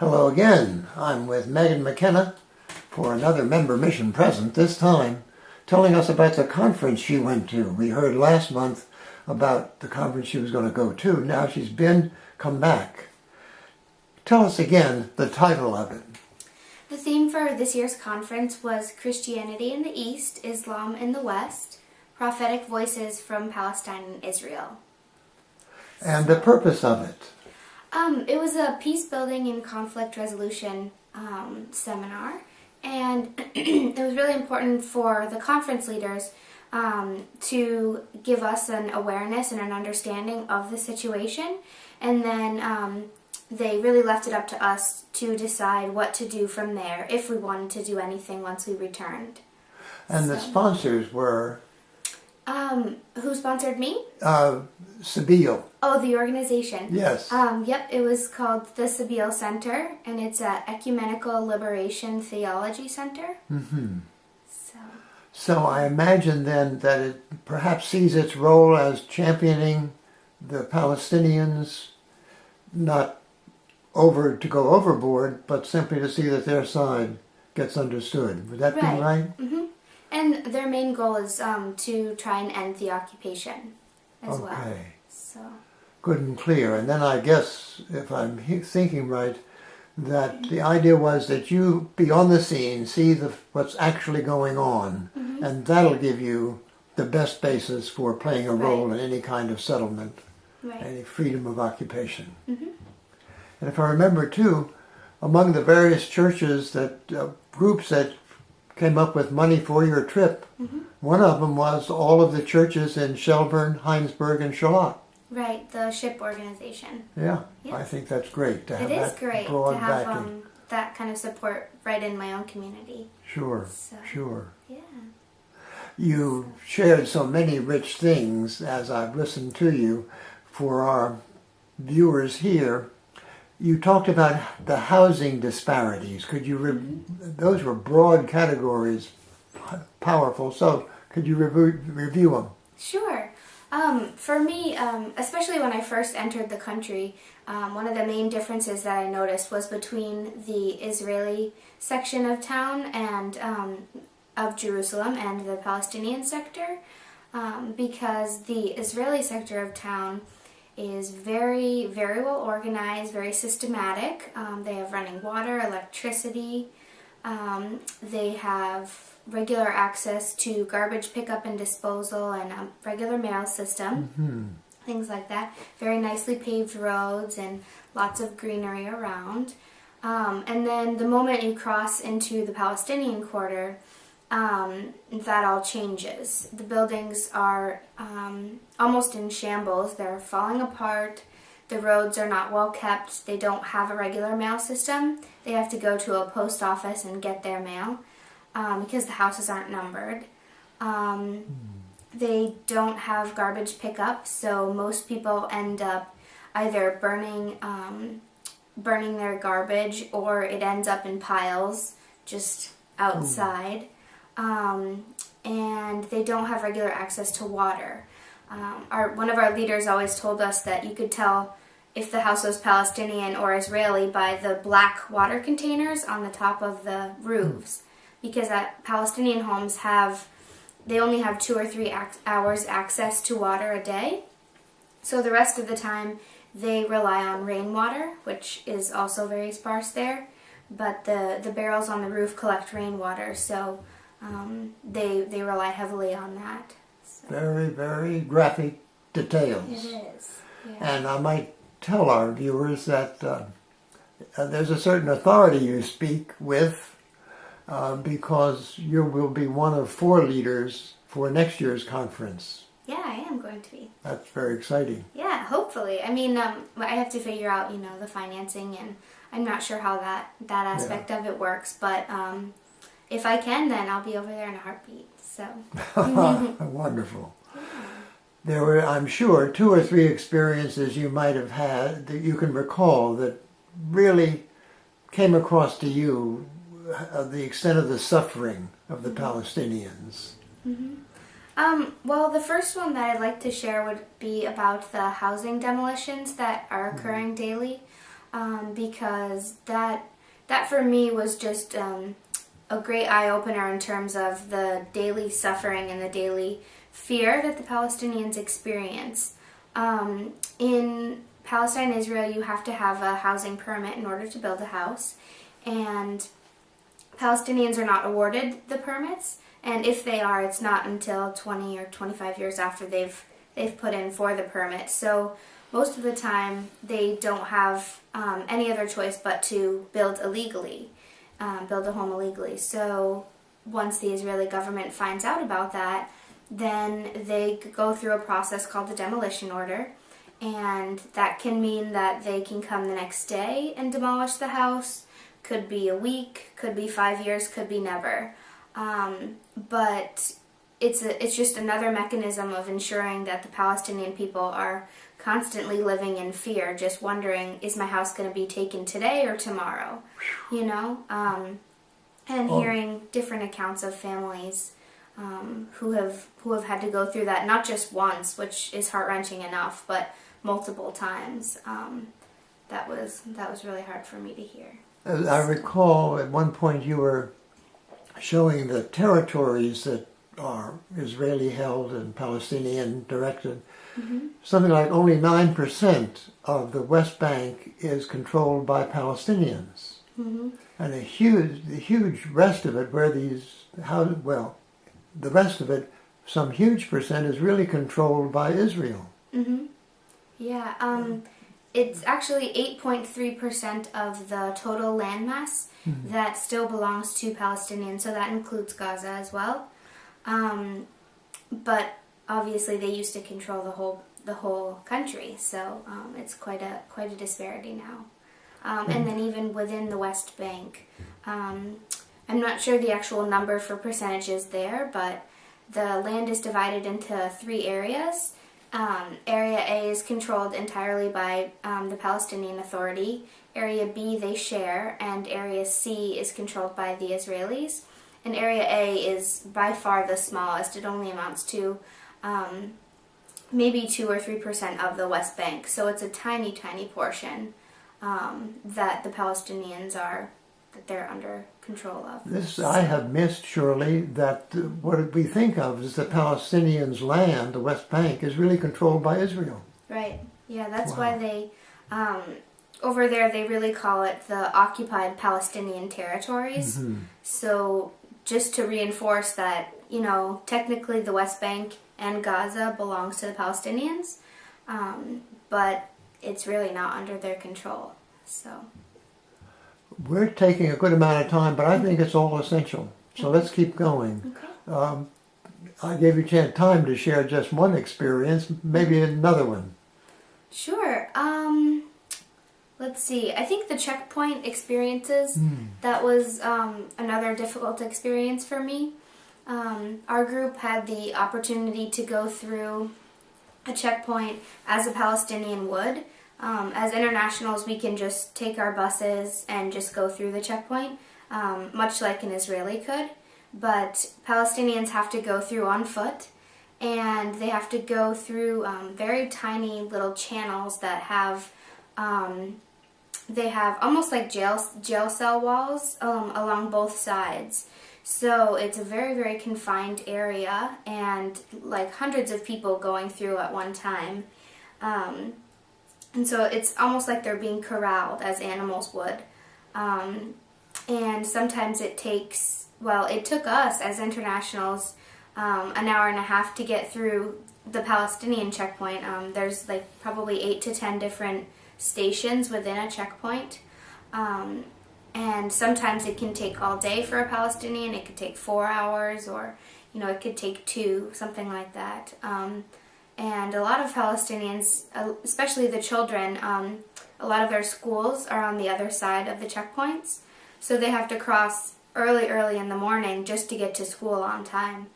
Hello again. I'm with Meaghan McKenna for another member mission present, this time telling us about the conference she went to. We heard last month about the conference she was going to go to. Now she's come back. Tell us again the title of it. The theme for this year's conference was Christianity in the East, Islam in the West, Prophetic Voices from Palestine and Israel. And the purpose of it? It was a peace building and conflict resolution seminar, and it was really important for the conference leaders to give us an awareness and an understanding of the situation, and then they really left it up to us to decide what to do from there, if we wanted to do anything once we returned. And the sponsors were? Who sponsored me? Sabeel. Oh, the organization. Yes. Yep, it was called the Sabeel Center, and it's an Ecumenical Liberation Theology Center. Mm-hmm. So I imagine then that it perhaps sees its role as championing the Palestinians, not to go overboard, but simply to see that their side gets understood. Would that be right? Mm-hmm. And their main goal is to try and end the occupation as well. Okay. So. Good and clear. And then I guess, if I'm thinking right, that the idea was that you be on the scene, see what's actually going on, mm-hmm. and that'll give you the best basis for playing a role in any kind of settlement, any freedom of occupation. Mm-hmm. And if I remember too, among the various churches groups that came up with money for your trip, mm-hmm. one of them was all of the churches in Shelburne, Heinsberg, and Charlotte. Right, the SHIP organization. Yeah, I think that's great to have that broad backing. It is great to have that kind of support right in my own community. Sure. Yeah. You shared so many rich things as I've listened to you. For our viewers here, you talked about the housing disparities. Could you those were broad categories, powerful. So could you review them? Sure. For me, especially when I first entered the country, one of the main differences that I noticed was between the Israeli section of town and of Jerusalem and the Palestinian sector, because the Israeli sector of town is very, very well organized, very systematic. They have running water, electricity. They have regular access to garbage pickup and disposal and a regular mail system, mm-hmm. things like that. Very nicely paved roads and lots of greenery around. And then the moment you cross into the Palestinian quarter, that all changes. The buildings are almost in shambles. They're falling apart. The roads are not well kept. They don't have a regular mail system. They have to go to a post office and get their mail because the houses aren't numbered. They don't have garbage pickup, so most people end up either burning their garbage, or it ends up in piles just outside. And they don't have regular access to water. One of our leaders always told us that you could tell if the house was Palestinian or Israeli by the black water containers on the top of the roofs, because Palestinian homes they only have 2 or 3 hours access to water a day, so the rest of the time they rely on rainwater, which is also very sparse there, but the barrels on the roof collect rainwater, so they rely heavily on that. So. Very, very graphic details. It is. Yeah. And I might tell our viewers that there's a certain authority you speak with because you will be one of 4 leaders for next year's conference. Yeah, I am going to be. That's very exciting. Yeah, hopefully. I mean, I have to figure out, the financing, and I'm not sure how that aspect of it works, but if I can, then I'll be over there in a heartbeat. So. Wonderful. Yeah. There were, I'm sure, 2 or 3 experiences you might have had that you can recall that really came across to you the extent of the suffering of the Palestinians. Mm-hmm. Well, the first one that I'd like to share would be about the housing demolitions that are occurring daily. because that for me was just a great eye-opener in terms of the daily suffering and the daily fear that the Palestinians experience. In Palestine and Israel, you have to have a housing permit in order to build a house, and Palestinians are not awarded the permits, and if they are, it's not until 20 or 25 years after they've put in for the permit. So most of the time, they don't have any other choice but to build illegally, build a home illegally. So once the Israeli government finds out about that, then they go through a process called the demolition order, and that can mean that they can come the next day and demolish the house. Could be a week, could be 5 years, could be never. But it's just another mechanism of ensuring that the Palestinian people are constantly living in fear, just wondering, is my house going to be taken today or tomorrow? You know? And hearing different accounts of families who have had to go through that, not just once, which is heart-wrenching enough, but multiple times. That was really hard for me to hear. As I recall, at one point you were showing the territories that are Israeli held and Palestinian directed. Mm-hmm. Something like only 9% of the West Bank is controlled by Palestinians. Mm-hmm. And the huge rest of it, the rest of it, some huge percent, is really controlled by Israel. Mm-hmm. Yeah, it's actually 8.3% of the total landmass that still belongs to Palestinians, so that includes Gaza as well. But obviously they used to control the whole country, so it's quite a disparity now. And then even within the West Bank, I'm not sure the actual number for percentages there, but the land is divided into 3 areas. Area A is controlled entirely by the Palestinian Authority. Area B they share, and Area C is controlled by the Israelis. And Area A is by far the smallest. It only amounts to maybe 2 or 3% of the West Bank. So it's a tiny, tiny portion that the Palestinians that they're under control of. This I have missed, surely, that what we think of as the Palestinians' land, the West Bank, is really controlled by Israel. Right. Yeah, that's why they, over there, they really call it the occupied Palestinian territories. Mm-hmm. So just to reinforce that, technically the West Bank and Gaza belongs to the Palestinians, but it's really not under their control. So we're taking a good amount of time, but I think it's all essential. So let's keep going. Okay. I gave you time to share just one experience, maybe another one. Sure. Let's see. I think the checkpoint experiences, that was another difficult experience for me. Our group had the opportunity to go through a checkpoint as a Palestinian would. As internationals, we can just take our buses and just go through the checkpoint, much like an Israeli could. But Palestinians have to go through on foot, and they have to go through very tiny little channels that have, they have almost like jail cell walls along both sides. So it's a very, very confined area, and like hundreds of people going through at one time. And so it's almost like they're being corralled as animals would. And sometimes it took us as internationals an hour and a half to get through the Palestinian checkpoint. There's like probably 8 to 10 different stations within a checkpoint. And sometimes it can take all day for a Palestinian. It could take 4 hours, or, it could take 2, something like that. And a lot of Palestinians, especially the children, a lot of their schools are on the other side of the checkpoints. So they have to cross early in the morning just to get to school on time.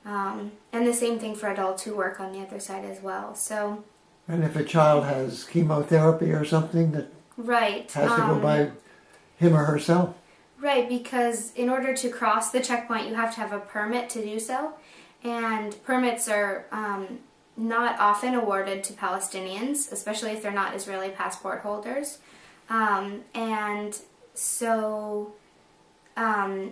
And the same thing for adults who work on the other side as well. So. And if a child has chemotherapy or something that right, has to go by him or herself? Right, because in order to cross the checkpoint, you have to have a permit to do so. And permits are not often awarded to Palestinians, especially if they're not Israeli passport holders. And so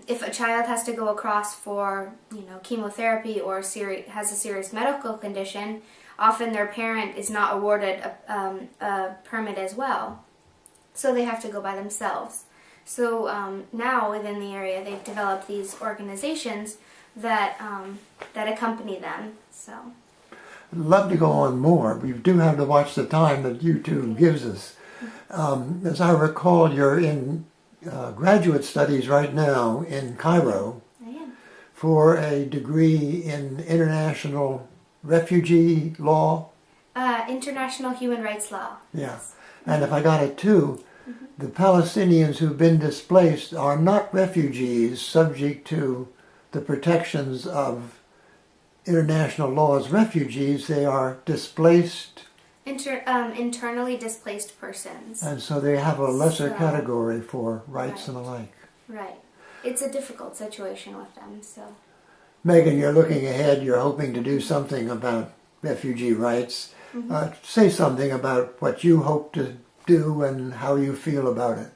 if a child has to go across for, chemotherapy or has a serious medical condition, often their parent is not awarded a permit as well. So they have to go by themselves. So now within the area, they've developed these organizations that accompany them. So I'd love to go on more. We do have to watch the time that YouTube gives us. As I recall, you're in graduate studies right now in Cairo I am. for a degree in international refugee law. International human rights law. Yeah. And if I got it too, the Palestinians who've been displaced are not refugees subject to the protections of international law as refugees. They are displaced. Internally displaced persons. And so they have a lesser So, category for rights and the like. Right. It's a difficult situation with them, so. Meaghan, you're looking ahead. You're hoping to do something about refugee rights. Say something about what you hope to do and how you feel about it.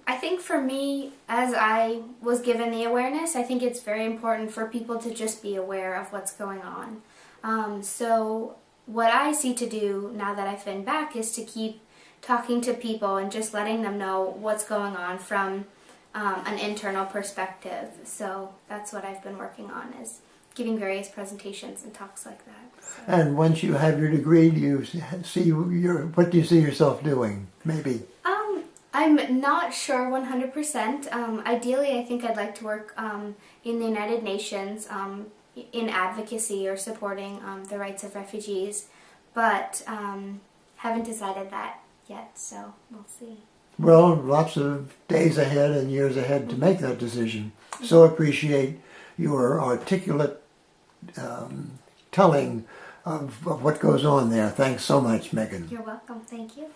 I think for me, as I was given the awareness, I think it's very important for people to just be aware of what's going on. So what I see to do now that I've been back is to keep talking to people and just letting them know what's going on from an internal perspective. So that's what I've been working on, is giving various presentations and talks like that. So. And once you have your degree, do you see what do you see yourself doing? Maybe. I'm not sure 100%. Ideally, I think I'd like to work in the United Nations in advocacy or supporting the rights of refugees, but haven't decided that yet, so we'll see. Well, lots of days ahead and years ahead to make that decision. So appreciate your articulate telling of what goes on there. Thanks so much, Meaghan. You're welcome. Thank you.